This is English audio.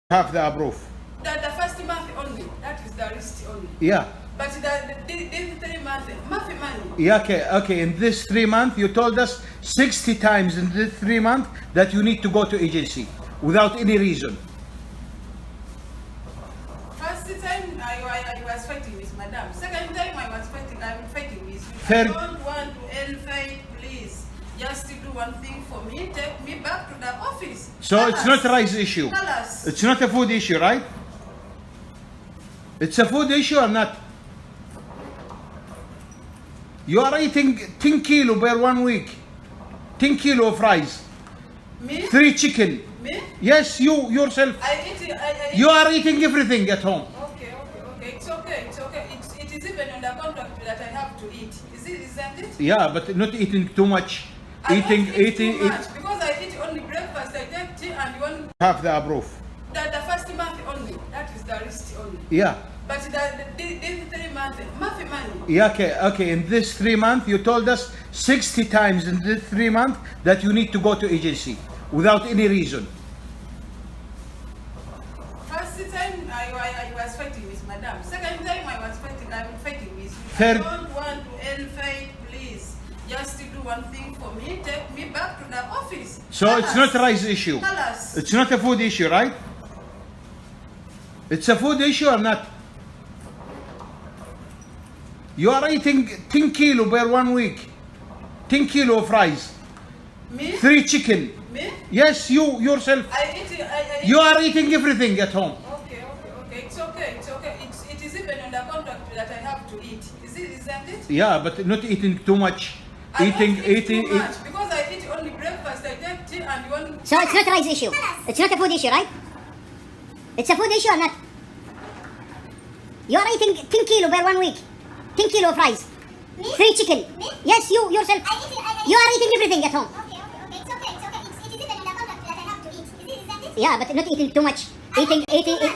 have the approve. The first month only, that is the list only. Yeah. But the 3 months, money. Yeah, okay. In this 3 months, you told us 60 times in this 3 months that you need to go to agency without any reason. First time I was fighting with Madam. Second time I'm fighting with you. Third. I don't want to end fight, please. Just to do one thing for me, take me back to the office. So Tell it's us. not a rice issue. Tell us. It's not a food issue, right? It's a food issue or not? You are eating 10 kilo per 1 week. 10 kilo of rice. Me? 3 chicken. Me? Yes, you yourself. I eat. You are eating everything at home. Okay. It's okay. It is even on the contract that I have to eat. Isn't it? Yeah, but not eating too much. I Eating, don't eat eating, too much because I eat only breakfast. I take tea and one. have the approve. The first month only. That is the list only. Yeah. But the 3 months, money. Yeah, okay. In this 3 months, you told us 60 times in this 3 months that you need to go to agency without any reason. First time I was fighting with Madam. Second time I'm fighting with you. Third. I don't want to end fight, please. Just to do one thing for me, take me back to the office. So Tell it's us. not a rice issue. Tell us. It's not a food issue, right? It's a food issue or not? You are eating 10 kilo per 1 week. 10 kilo of rice. Me? 3 chicken. Me? Yes, you yourself. I eat. You are eating everything at home. Okay. It's okay. It is even on the contract that I have to eat. Isn't it? Yeah, but not eating too much. I don't eat too much because I eat only breakfast. I take tea and one. So it's not a rice issue. It's not a food issue, right? It's a food issue or not? You are eating 10 kilo per 1 week. 10 kilo of rice. Me? 3 chicken. Me? Yes, you yourself. You are eating everything at home. Okay. It's okay. It is even in the contract that I have to eat. Isn't it? Yeah, but not eating too much. Eating.